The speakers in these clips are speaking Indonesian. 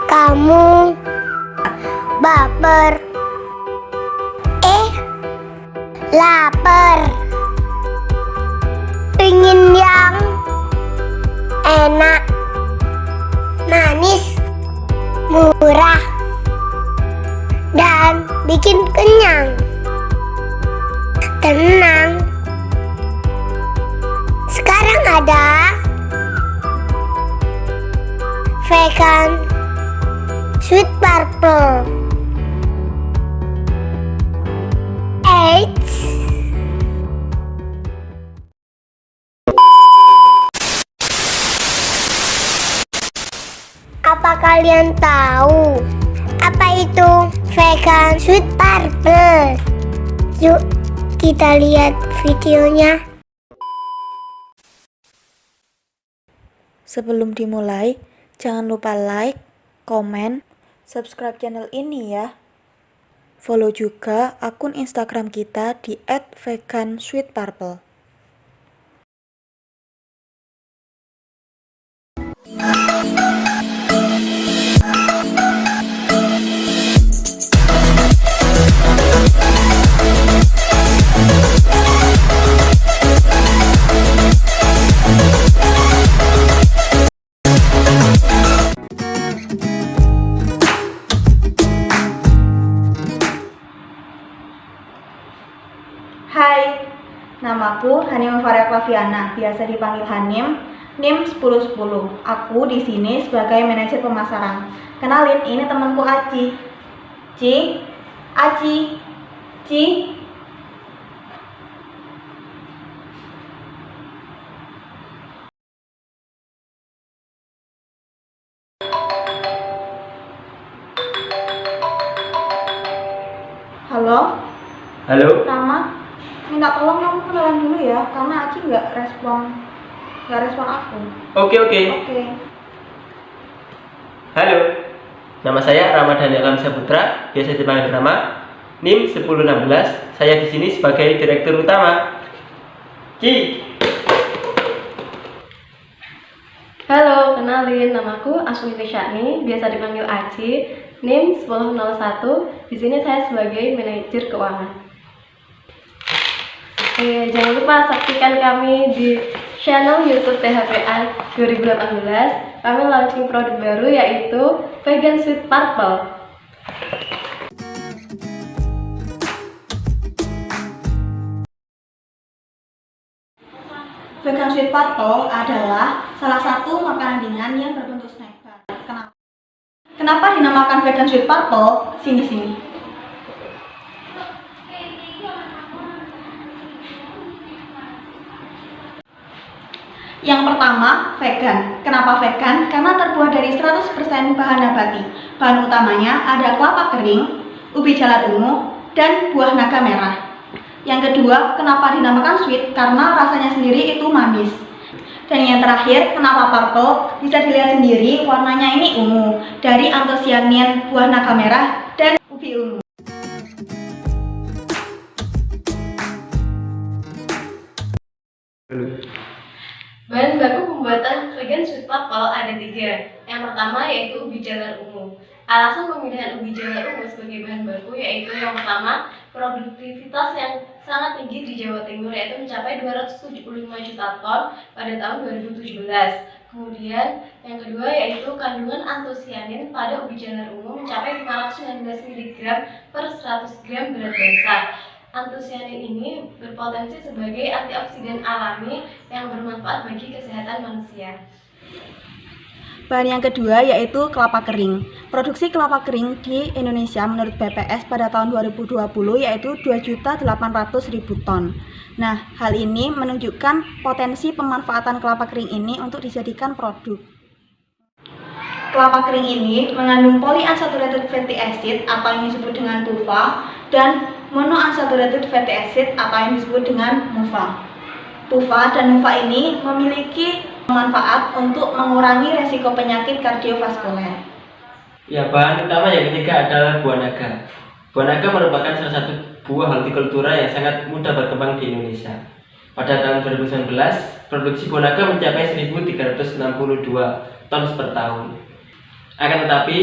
Kamu baper. Lapar. Pingin yang enak, manis, murah, dan bikin kenyang. Tenang. Sekarang ada vegan sweet purple. Apa kalian tahu apa itu vegan sweet purple? Yuk kita lihat videonya. Sebelum dimulai, jangan lupa like, komen, subscribe channel ini ya. Follow juga akun Instagram kita di @vegansweetpurple. Hai, namaku Hanim Faria Klaviana, biasa dipanggil Hanim, NIM 1010. Aku di sini sebagai manajer pemasaran. Kenalin, ini temanku Aci. Aci. Halo. Nama. Minta tolong kamu kenalan dulu ya, karena Aci nggak respon aku. Oke. Oke. Halo, nama saya Ramadhani Alamsyah Putra, biasa dipanggil Rama, NIM 1016. Saya di sini sebagai direktur utama. Halo, kenalin, namaku Aswini Syani, biasa dipanggil Aci, NIM 1001. Di sini saya sebagai manajer keuangan. Jangan lupa saksikan kami di channel YouTube THPA 2018. Kami launching produk baru yaitu Vegan Sweet Purple. Vegan Sweet Purple adalah salah satu makanan ringan yang berbentuk snack bar. Kenapa dinamakan Vegan Sweet Purple? Sini. Yang pertama, vegan. Kenapa vegan? Karena terbuat dari 100% bahan nabati. Bahan utamanya ada kelapa kering, ubi jalar ungu, dan buah naga merah. Yang kedua, kenapa dinamakan sweet? Karena rasanya sendiri itu manis. Dan yang terakhir, kenapa purple? Bisa dilihat sendiri, warnanya ini ungu, dari antosianin buah naga merah dan ubi ungu. Bahan baku pembuatan Vegan Sweet Purple ada 3. Yang pertama yaitu ubi jalar ungu. Alasan pemilihan ubi jalar ungu sebagai bahan baku yaitu yang pertama, produktivitas yang sangat tinggi di Jawa Timur yaitu mencapai 275 juta ton pada tahun 2017. Kemudian yang kedua yaitu kandungan antosianin pada ubi jalar ungu mencapai 519 mg per 100 gram berat basa. Antosianin ini berpotensi sebagai antioksidan alami yang bermanfaat bagi kesehatan manusia. Bahan yang kedua yaitu kelapa kering. Produksi kelapa kering di Indonesia menurut BPS pada tahun 2020 yaitu 2.800.000 ton. Nah, hal ini menunjukkan potensi pemanfaatan kelapa kering ini untuk dijadikan produk. Kelapa kering ini mengandung polyunsaturated fatty acid atau yang disebut dengan PUFA dan monounsaturated fatty acid atau yang disebut dengan MUFA. PUFA dan MUFA ini memiliki manfaat untuk mengurangi resiko penyakit kardiovaskuler. Ya, bahan utama yang ketiga adalah buah naga. Buah naga merupakan salah satu buah hortikultura yang sangat mudah berkembang di Indonesia. Pada tahun 2019, produksi buah naga mencapai 1.362 ton per tahun. Akan tetapi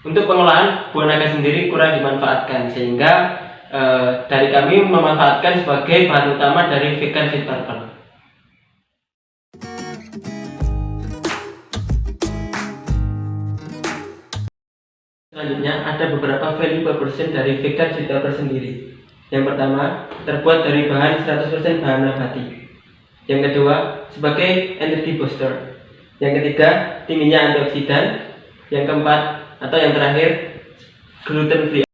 untuk pengolahan buah naga sendiri kurang dimanfaatkan, sehingga dari kami memanfaatkan sebagai bahan utama dari vegan sweet purple. Selanjutnya ada beberapa value proposition dari vegan sweet purple sendiri. Yang pertama, terbuat dari bahan 100% bahan nabati. Yang kedua, sebagai energy booster. Yang ketiga, tingginya antioksidan. Yang keempat atau yang terakhir, gluten free.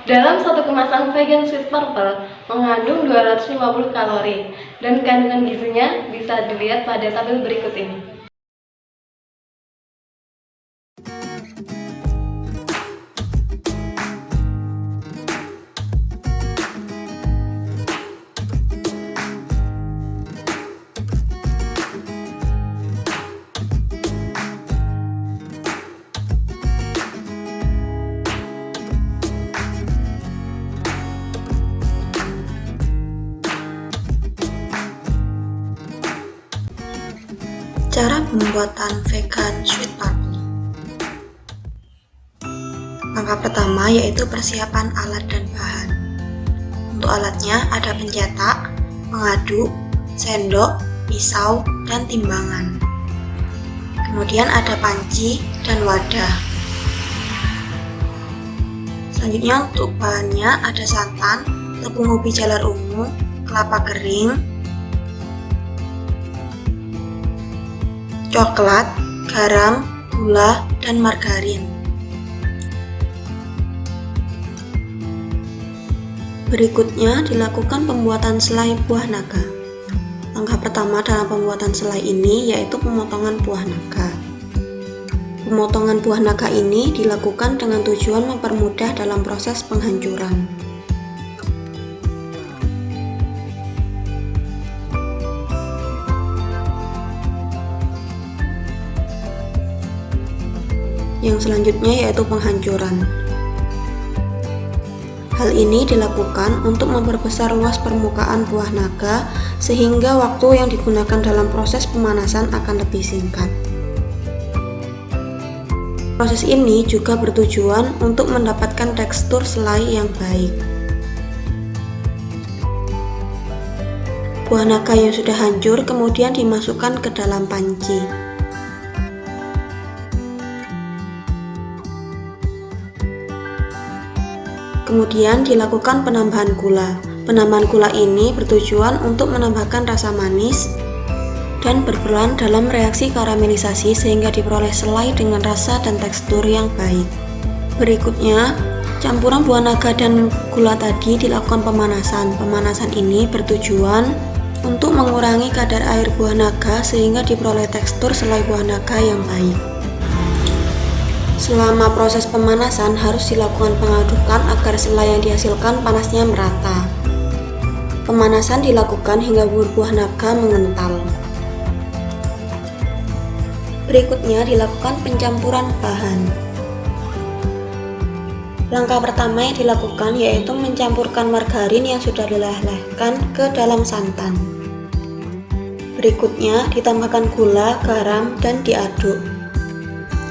Dalam satu kemasan vegan sweet purple mengandung 250 kalori dan kandungan gizinya bisa dilihat pada tabel berikut ini. Cara pembuatan vegan sweet purple. Langkah pertama yaitu persiapan alat dan bahan. Untuk alatnya ada pencetak, pengaduk, sendok, pisau, dan timbangan. Kemudian ada panci dan wadah. Selanjutnya untuk bahannya ada santan, tepung ubi jalar ungu, kelapa kering, coklat, garam, gula, dan margarin. Berikutnya dilakukan pembuatan selai buah naga. Langkah pertama dalam pembuatan selai ini yaitu pemotongan buah naga. Pemotongan buah naga ini dilakukan dengan tujuan mempermudah dalam proses penghancuran. Yang selanjutnya yaitu penghancuran. Hal ini dilakukan untuk memperbesar luas permukaan buah naga sehingga waktu yang digunakan dalam proses pemanasan akan lebih singkat. Proses ini juga bertujuan untuk mendapatkan tekstur selai yang baik. Buah naga yang sudah hancur kemudian dimasukkan ke dalam panci. Kemudian dilakukan penambahan gula. Penambahan gula ini bertujuan untuk menambahkan rasa manis dan berperan dalam reaksi karamelisasi sehingga diperoleh selai dengan rasa dan tekstur yang baik. Berikutnya, campuran buah naga dan gula tadi dilakukan pemanasan. Pemanasan ini bertujuan untuk mengurangi kadar air buah naga sehingga diperoleh tekstur selai buah naga yang baik. Selama proses pemanasan harus dilakukan pengadukan agar selai yang dihasilkan panasnya merata. Pemanasan dilakukan hingga buah naga mengental. Berikutnya dilakukan pencampuran bahan. Langkah pertama yang dilakukan yaitu mencampurkan margarin yang sudah dilelehkan ke dalam santan. Berikutnya ditambahkan gula, garam, dan diaduk.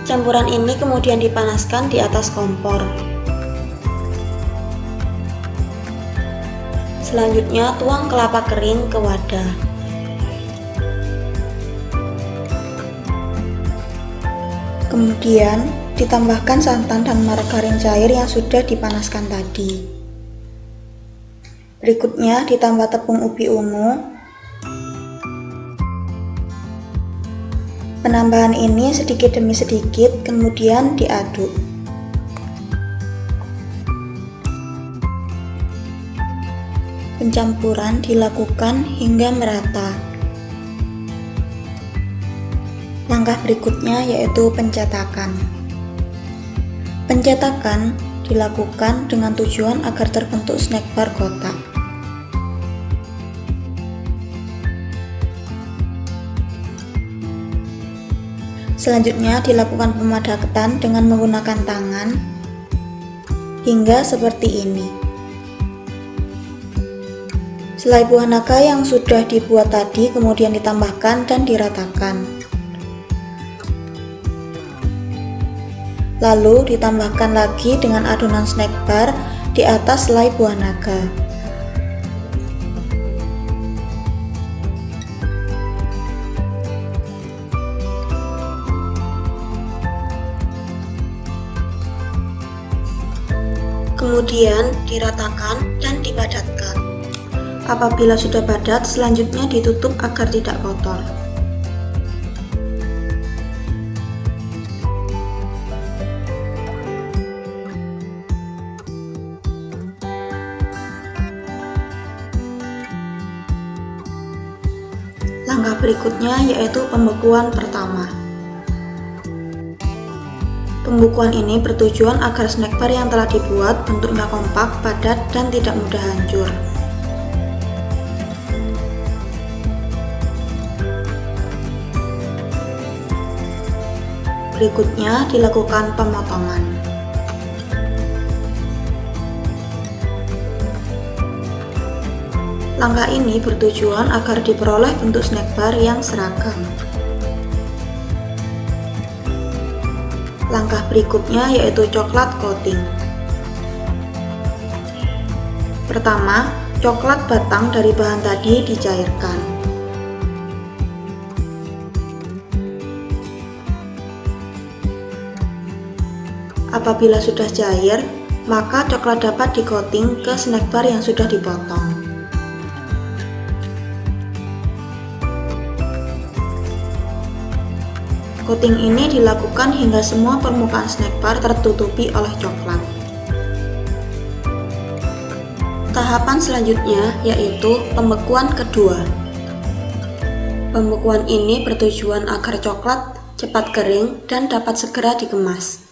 Campuran ini kemudian dipanaskan di atas kompor. Selanjutnya tuang kelapa kering ke wadah. Kemudian ditambahkan santan dan margarin cair yang sudah dipanaskan tadi. Berikutnya ditambah tepung ubi ungu. Penambahan ini sedikit demi sedikit, kemudian diaduk. Pencampuran dilakukan hingga merata. Langkah berikutnya yaitu pencetakan. Pencetakan dilakukan dengan tujuan agar terbentuk snack bar kotak. Selanjutnya dilakukan pemadatan dengan menggunakan tangan hingga seperti ini. Selai buah naga yang sudah dibuat tadi kemudian ditambahkan dan diratakan. Lalu ditambahkan lagi dengan adonan snack bar di atas selai buah naga. Kemudian diratakan dan dipadatkan. Apabila sudah padat, selanjutnya ditutup agar tidak kotor. Langkah berikutnya yaitu pembekuan pertama. Pembekuan ini bertujuan agar snack bar yang telah dibuat bentuknya kompak, padat, dan tidak mudah hancur. Berikutnya dilakukan pemotongan. Langkah ini bertujuan agar diperoleh bentuk snack bar yang seragam. Langkah berikutnya yaitu coklat coating. Pertama, coklat batang dari bahan tadi dicairkan. Apabila sudah cair, maka coklat dapat di-coating ke snack bar yang sudah dipotong. Coating ini dilakukan hingga semua permukaan snack bar tertutupi oleh coklat. Tahapan selanjutnya yaitu pembekuan kedua. Pembekuan ini bertujuan agar coklat cepat kering dan dapat segera dikemas.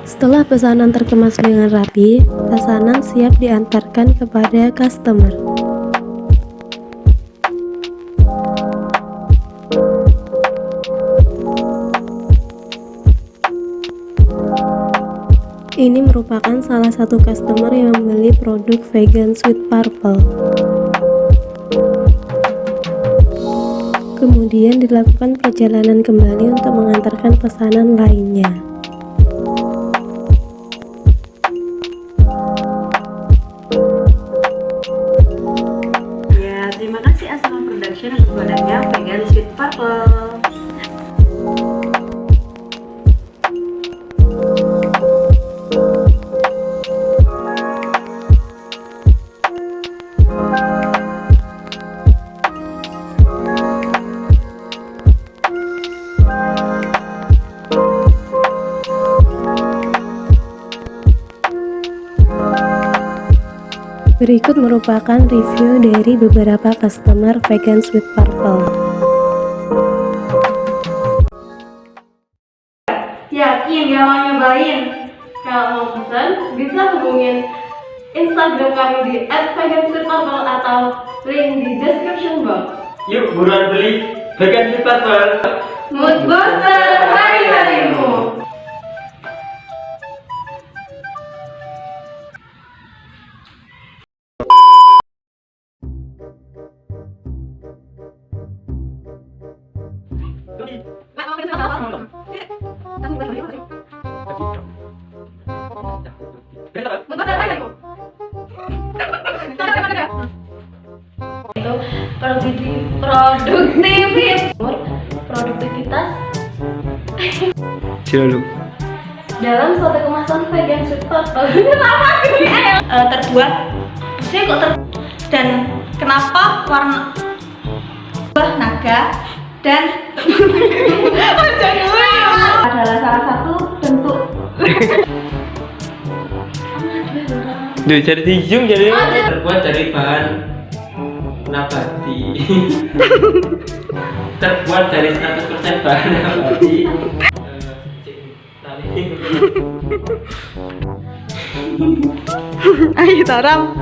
Setelah pesanan terkemas dengan rapi, pesanan siap diantarkan kepada customer. Ini merupakan salah satu customer yang membeli produk vegan Sweet Purple. Kemudian dilakukan perjalanan kembali untuk mengantarkan pesanan lainnya. Terima kasih Asma Production atas produknya vegan Sweet Purple. Berikut merupakan review dari beberapa customer vegan Sweet Purple. Yakin gak mau nyobain? Kalau mau pesan, bisa hubungin Instagram kami di @vegansweetpurple atau link di description box. Yuk buruan beli vegan Sweet Purple. Mood booster hari-harimu. Itu produktivitas dalam suatu kemasan vegan Sweet Purple. Terbuat maksudnya kok dan kenapa warna buah naga dan adalah salah satu bentuk Duh, jadi dijung jadi terbuat dari bahan nabati. Terbuat dari 100% bahan nabati. Ayo taram.